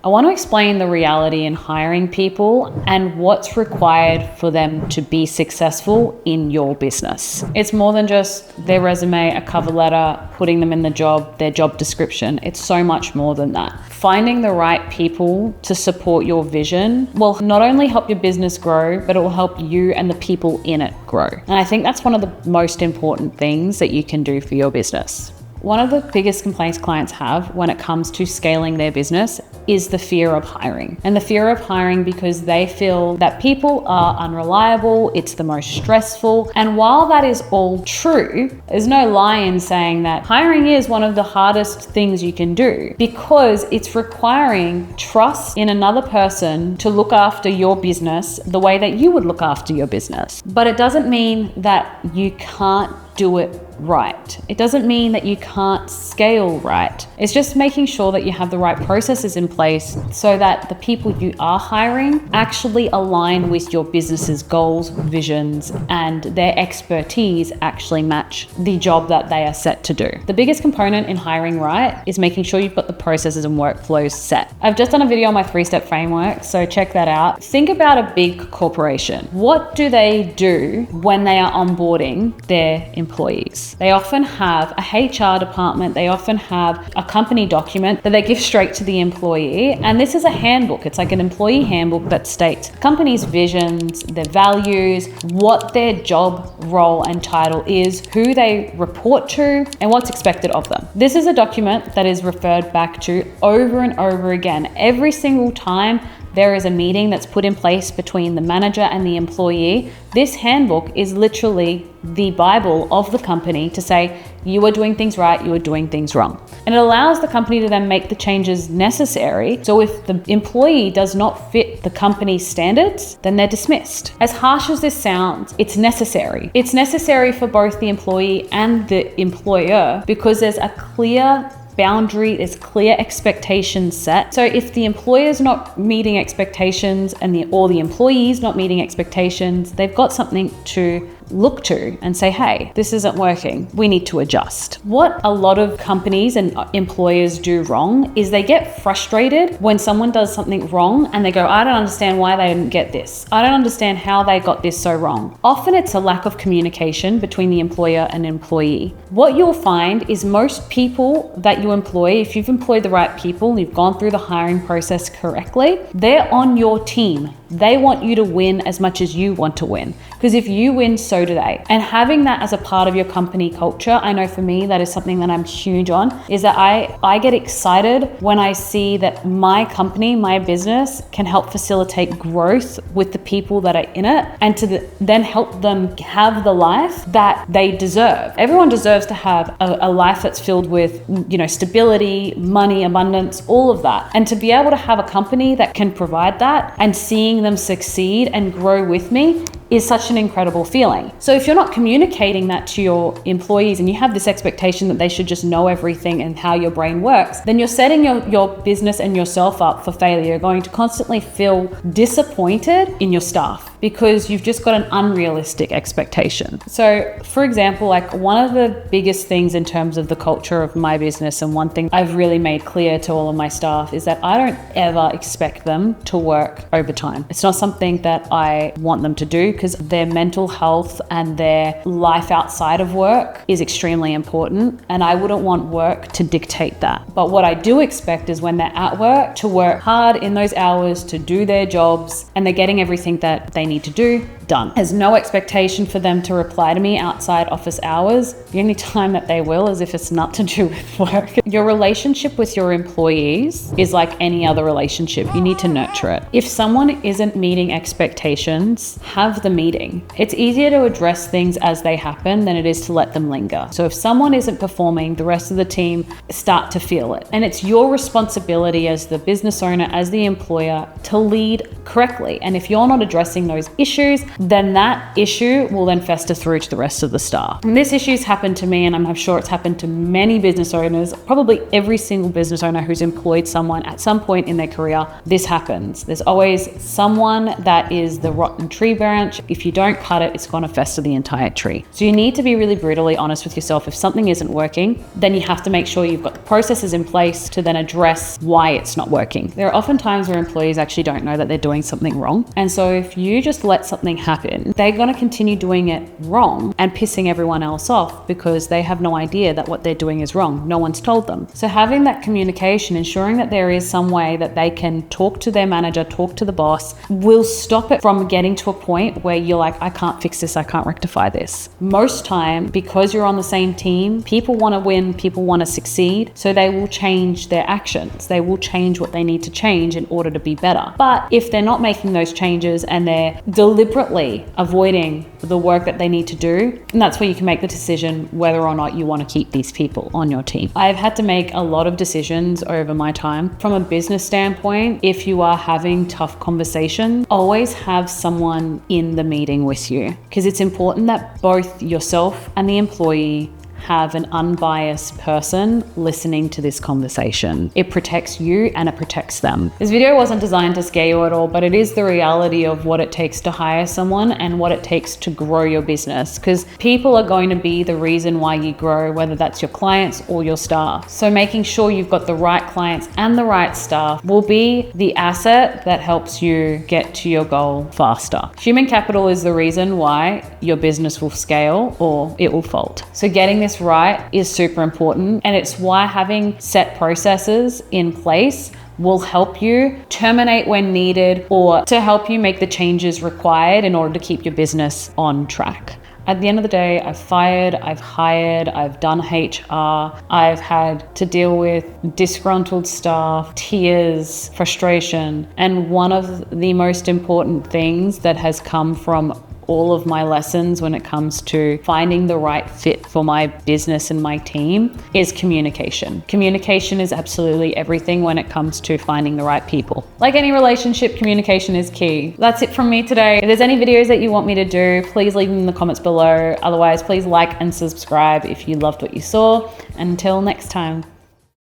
I want to explain the reality in hiring people and what's required for them to be successful in your business. It's more than just their resume, a cover letter, putting them in the job, their job description. It's so much more than that. Finding the right people to support your vision will not only help your business grow, but it will help you and the people in it grow. And I think that's one of the most important things that you can do for your business. One of the biggest complaints clients have when it comes to scaling their business is the fear of hiring. And the fear of hiring because they feel that people are unreliable, it's the most stressful. And while that is all true, there's no lie in saying that hiring is one of the hardest things you can do because it's requiring trust in another person to look after your business the way that you would look after your business. But it doesn't mean that you can't do it right. It doesn't mean that you can't scale right. It's just making sure that you have the right processes in place so that the people you are hiring actually align with your business's goals, visions, and their expertise actually match the job that they are set to do. The biggest component in hiring right is making sure you've got the processes and workflows set. I've just done a video on my 3-step framework, so check that out. Think about a big corporation. What do they do when they are onboarding their employees? They often have a HR department, they often have a company document that they give straight to the employee. And this is a handbook. It's like an employee handbook that states company's visions, their values, what their job role and title is, who they report to, and what's expected of them. This is a document that is referred back to over and over again. Every single time there is a meeting that's put in place between the manager and the employee, this handbook is literally the Bible of the company to say, you are doing things right, you are doing things wrong. And it allows the company to then make the changes necessary. So if the employee does not fit the company's standards, then they're dismissed. As harsh as this sounds, it's necessary. It's necessary for both the employee and the employer because there's a clear boundary, there's clear expectations set. So if the employer's not meeting expectations and the employee's not meeting expectations, they've got something to look to and say, hey, this isn't working. We need to adjust. What a lot of companies and employers do wrong is they get frustrated when someone does something wrong and they go, I don't understand why they didn't get this. I don't understand how they got this so wrong. Often it's a lack of communication between the employer and employee. What you'll find is most people that you employ, if you've employed the right people and you've gone through the hiring process correctly, they're on your team. They want you to win as much as you want to win. Because if you win, so do they. And having that as a part of your company culture, I know for me, that is something that I'm huge on, is that I get excited when I see that my company, my business can help facilitate growth with the people that are in it and to then help them have the life that they deserve. Everyone deserves to have a life that's filled with, stability, money, abundance, all of that. And to be able to have a company that can provide that and seeing them succeed and grow with me is such an incredible feeling. So if you're not communicating that to your employees and you have this expectation that they should just know everything and how your brain works, then you're setting your business and yourself up for failure. You're going to constantly feel disappointed in your staff because you've just got an unrealistic expectation. So for example, like one of the biggest things in terms of the culture of my business, and one thing I've really made clear to all of my staff, is that I don't ever expect them to work overtime. It's not something that I want them to do because their mental health and their life outside of work is extremely important, and I wouldn't want work to dictate that. But what I do expect is when they're at work to work hard in those hours to do their jobs and they're getting everything that they need to do done. There's no expectation for them to reply to me outside office hours. The only time that they will is if it's not to do with work. Your relationship with your employees is like any other relationship. You need to nurture it. If someone isn't meeting expectations, have the meeting. It's easier to address things as they happen than it is to let them linger. So if someone isn't performing, the rest of the team start to feel it. And it's your responsibility as the business owner, as the employer, to lead correctly. And if you're not addressing those issues, then that issue will then fester through to the rest of the staff. And this issue's happened to me, and I'm sure it's happened to many business owners, probably every single business owner who's employed someone at some point in their career. This happens. There's always someone that is the rotten tree branch. If you don't cut it, it's going to fester the entire tree. So you need to be really brutally honest with yourself. If something isn't working, then you have to make sure you've got the processes in place to then address why it's not working. There are often times where employees actually don't know that they're doing something wrong. And so if you just let something happen, they're going to continue doing it wrong and pissing everyone else off because they have no idea that what they're doing is wrong. No one's told them. So having that communication, ensuring that there is some way that they can talk to their manager, talk to the boss, will stop it from getting to a point where you're like, I can't fix this, I can't rectify this. Most time, because you're on the same team, people want to win, people want to succeed, so they will change their actions. They will change what they need to change in order to be better. But if they're not making those changes and they're deliberately avoiding the work that they need to do, and that's where you can make the decision whether or not you want to keep these people on your team. I've had to make a lot of decisions over my time. From a business standpoint, if you are having tough conversations, always have someone in the meeting with you, because it's important that both yourself and the employee have an unbiased person listening to this conversation. It protects you and it protects them. This video wasn't designed to scare you at all, but it is the reality of what it takes to hire someone and what it takes to grow your business, because people are going to be the reason why you grow, whether that's your clients or your staff. So making sure you've got the right clients and the right staff will be the asset that helps you get to your goal faster. Human capital is the reason why your business will scale or it will fold. So getting this right is super important, and it's why having set processes in place will help you terminate when needed or to help you make the changes required in order to keep your business on track. At the end of the day, I've fired, I've hired, I've done HR, I've had to deal with disgruntled staff, tears, frustration, and one of the most important things that has come from all of my lessons when it comes to finding the right fit for my business and my team is communication. Communication is absolutely everything when it comes to finding the right people. Like any relationship, communication is key. That's it from me today. If there's any videos that you want me to do, please leave them in the comments below. Otherwise, please like and subscribe if you loved what you saw. Until next time.